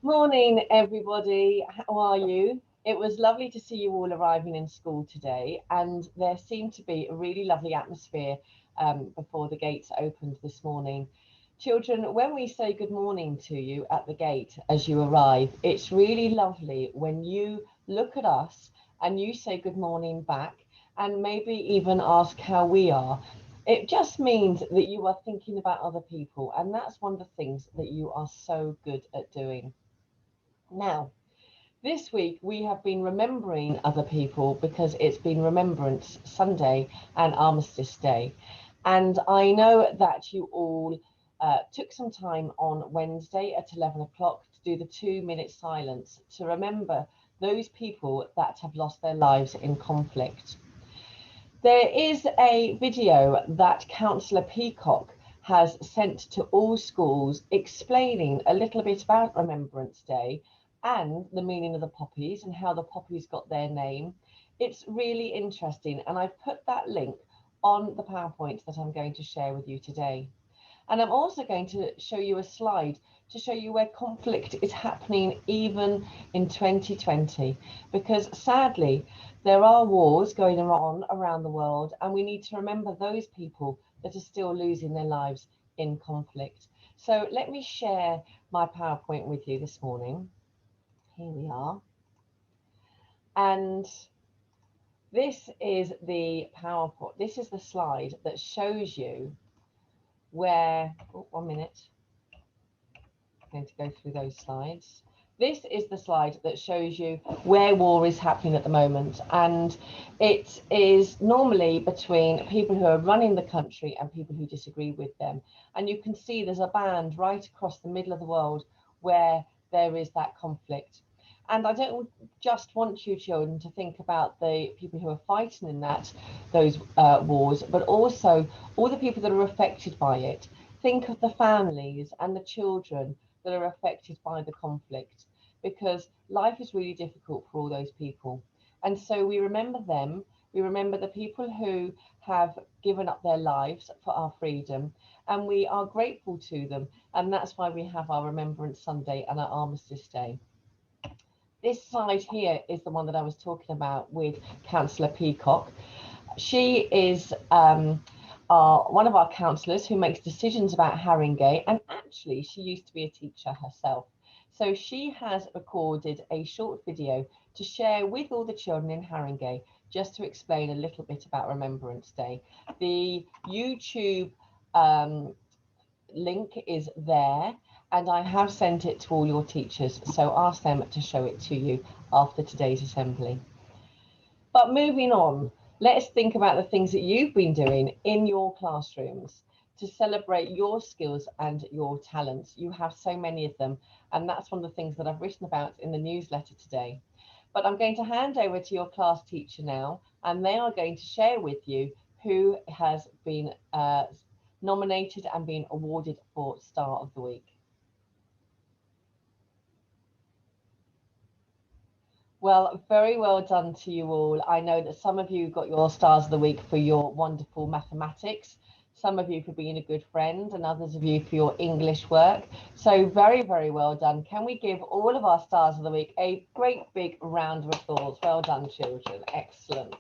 Morning, everybody. How are you? It was lovely to see you all arriving in school today, and there seemed to be a really lovely atmosphere before the gates opened this morning. Children, when we say good morning to you at the gate as you arrive, it's really lovely when you look at us and you say good morning back and maybe even ask how we are. It just means that you are thinking about other people, and that's one of the things that you are so good at doing. Now, this week we have been remembering other people because it's been Remembrance Sunday and Armistice Day. And I know that you all took some time on Wednesday at 11 o'clock to do the 2 minute silence to remember those people that have lost their lives in conflict. There is a video that Councillor Peacock has sent to all schools explaining a little bit about Remembrance Day and the meaning of the poppies and how the poppies got their name. It's really interesting, and I've put that link on the PowerPoint that I'm going to share with you today. And I'm also going to show you a slide to show you where conflict is happening even in 2020, because sadly, there are wars going on around the world, and we need to remember those people that are still losing their lives in conflict. So let me share my PowerPoint with you this morning. Here we are. And this is the PowerPoint. This is the slide that shows you where, oh, 1 minute. I'm going to go through those slides. This is the slide that shows you where war is happening at the moment, and it is normally between people who are running the country and people who disagree with them. And you can see there's a band right across the middle of the world where there is that conflict. And I don't just want you children to think about the people who are fighting in those wars, but also all the people that are affected by it. Think of the families and the children that are affected by the conflict, because life is really difficult for all those people. And so we remember them, we remember the people who have given up their lives for our freedom, and we are grateful to them. And that's why we have our Remembrance Sunday and our Armistice Day. This slide here is the one that I was talking about with Councillor Peacock. She is one of our councillors who makes decisions about Haringey, and actually she used to be a teacher herself. So she has recorded a short video to share with all the children in Haringey, just to explain a little bit about Remembrance Day. The YouTube link is there, and I have sent it to all your teachers, so ask them to show it to you after today's assembly. But moving on, let's think about the things that you've been doing in your classrooms to celebrate your skills and your talents. You have so many of them, and that's one of the things that I've written about in the newsletter today. But I'm going to hand over to your class teacher now, and they are going to share with you who has been nominated and been awarded for Star of the Week. Well, very well done to you all. I know that some of you got your Stars of the Week for your wonderful mathematics, some of you for being a good friend, and others of you for your English work. So very, very well done. Can we give all of our Stars of the Week a great big round of applause? Well done, children. Excellent.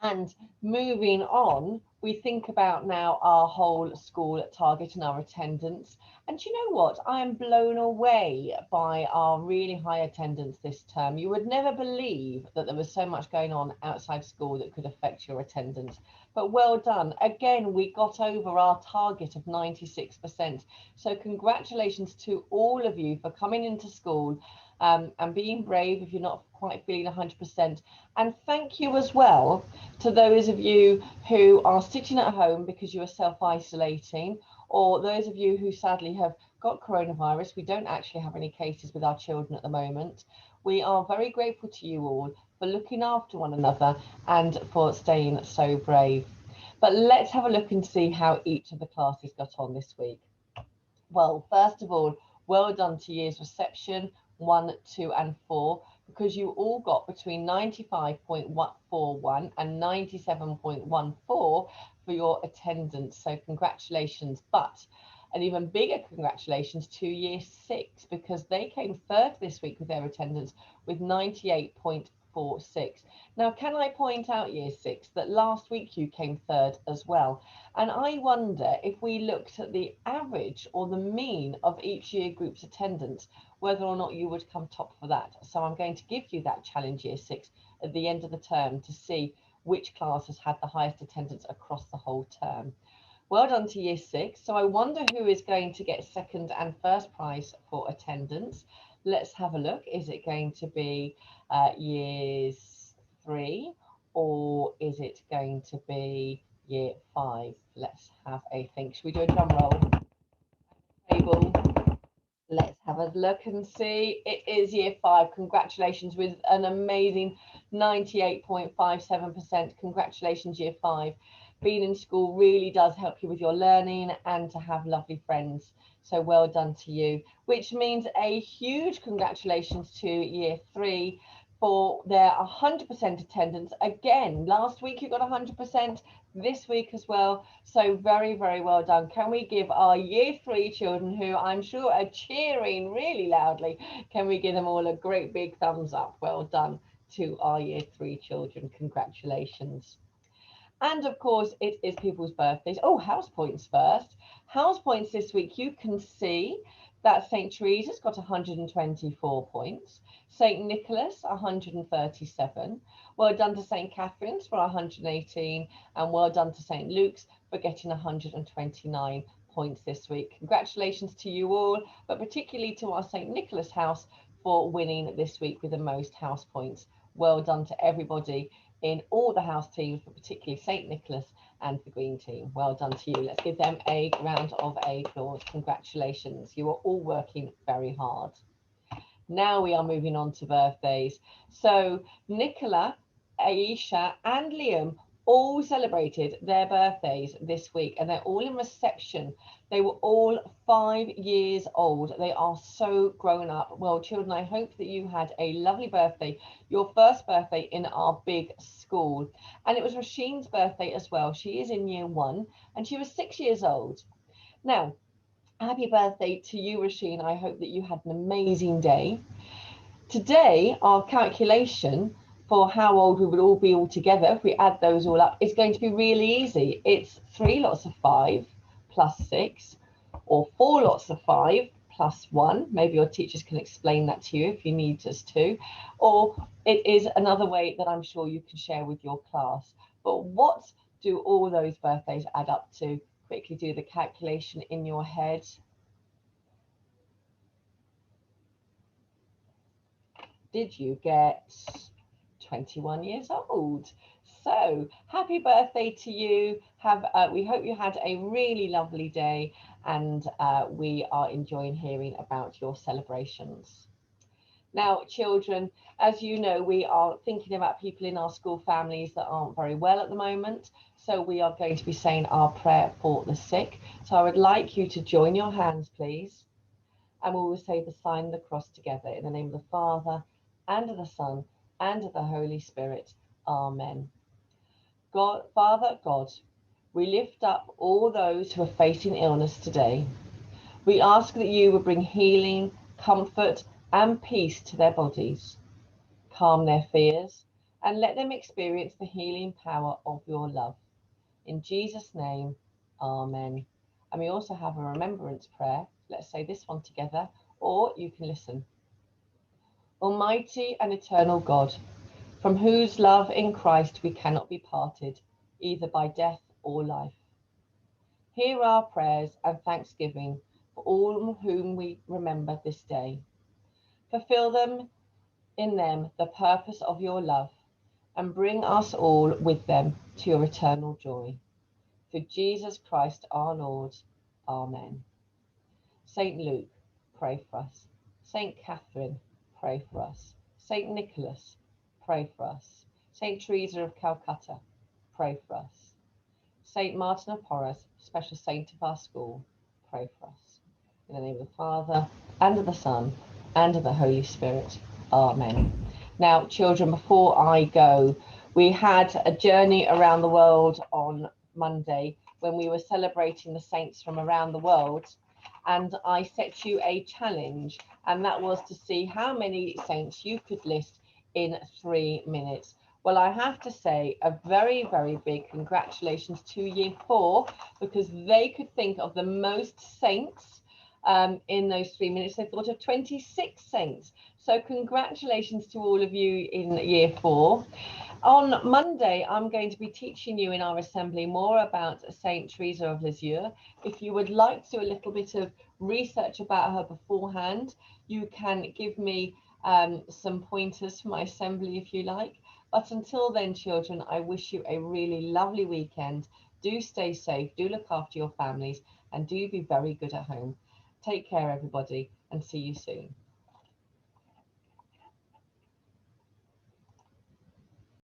And moving on, we think about now our whole school target and our attendance. And you know what? I am blown away by our really high attendance this term. You would never believe that there was so much going on outside school that could affect your attendance. But well done. Again, we got over our target of 96%. So congratulations to all of you for coming into school and being brave if you're not quite feeling 100%. And thank you as well to those of you who are sitting at home because you are self-isolating, or those of you who sadly have got coronavirus. We don't actually have any cases with our children at the moment. We are very grateful to you all for looking after one another and for staying so brave. But let's have a look and see how each of the classes got on this week. Well, first of all, well done to years reception 1, 2 and 4, because you all got between 95.41 and 97.14 for your attendance. So congratulations. But An even bigger congratulations to Year 6, because they came third this week with their attendance with 98.46. Now, can I point out, Year 6, that last week you came third as well? And I wonder if we looked at the average or the mean of each year group's attendance, whether or not you would come top for that. So I'm going to give you that challenge, Year 6, at the end of the term to see which class has had the highest attendance across the whole term. Well done to Year 6. So I wonder who is going to get second and first prize for attendance. Let's have a look. Is it going to be Years 3, or is it going to be Year 5? Let's have a think. Should we do a drum roll? Table. Let's have a look and see. It is Year 5. Congratulations, with an amazing 98.57%. Congratulations, Year 5. Being in school really does help you with your learning and to have lovely friends. So well done to you, which means a huge congratulations to Year 3 for their 100% attendance. Again, last week you got 100%, this week as well. So very, very well done. Can we give our Year 3 children, who I'm sure are cheering really loudly, can we give them all a great big thumbs up? Well done to our Year 3 children. Congratulations. And of course, it is people's birthdays. Oh, house points first. House points this week, you can see that St. Teresa's got 124 points. St. Nicholas, 137. Well done to St. Catherine's for 118. And well done to St. Luke's for getting 129 points this week. Congratulations to you all, but particularly to our St. Nicholas house for winning this week with the most house points. Well done to everybody in all the house teams, but particularly St. Nicholas and the green team. Well done to you. Let's give them a round of applause. Congratulations. You are all working very hard. Now we are moving on to birthdays. So Nicola, Aisha and Liam all celebrated their birthdays this week, and they're all in reception. They were all 5 years old. They are so grown up. Well, children, I hope that you had a lovely birthday, your first birthday in our big school. And it was Rasheen's birthday as well. She is in Year 1 and she was 6 years old. Now, happy birthday to you, Rasheen. I hope that you had an amazing day. Today, our calculation for how old we would all be all together, if we add those all up, is going to be really easy. It's 3 lots of 5 plus 6, or 4 lots of 5 plus 1. Maybe your teachers can explain that to you if you need us to. Or it is another way that I'm sure you can share with your class. But what do all those birthdays add up to? Quickly do the calculation in your head. Did you get 21 years old? So happy birthday to you. We hope you had a really lovely day, and we are enjoying hearing about your celebrations. Now, children, as you know, we are thinking about people in our school families that aren't very well at the moment. So we are going to be saying our prayer for the sick. So I would like you to join your hands, please. And we will say the sign of the cross together, in the name of the Father, and of the Son, and of the Holy Spirit. Amen. God, Father God, we lift up all those who are facing illness today. We ask that you would bring healing, comfort, and peace to their bodies. Calm their fears and let them experience the healing power of your love. In Jesus' name, amen. And we also have a remembrance prayer. Let's say this one together, or you can listen. Almighty and eternal God, from whose love in Christ we cannot be parted, either by death or life. Hear our prayers and thanksgiving for all whom we remember this day. Fulfill them in them the purpose of your love, and bring us all with them to your eternal joy. Through Jesus Christ our Lord. Amen. Saint Luke, pray for us. Saint Catherine, pray for us. Saint Nicholas, pray for us. Saint Teresa of Calcutta, pray for us. Saint Martin of Porres, special saint of our school, pray for us. In the name of the Father, and of the Son, and of the Holy Spirit. Amen. Now, children, before I go, we had a journey around the world on Monday when we were celebrating the saints from around the world. and I set you a challenge, and that was to see how many saints you could list in 3 minutes. Well, I have to say a very, very big congratulations to Year 4, because they could think of the most saints in those 3 minutes. They thought of 26 saints. So congratulations to all of you in Year 4. On Monday, I'm going to be teaching you in our assembly more about Saint Teresa of Lisieux. If you would like to do a little bit of research about her beforehand, you can give me some pointers for my assembly if you like. But until then, children, I wish you a really lovely weekend. Do stay safe, do look after your families, and do be very good at home. Take care, everybody, and see you soon.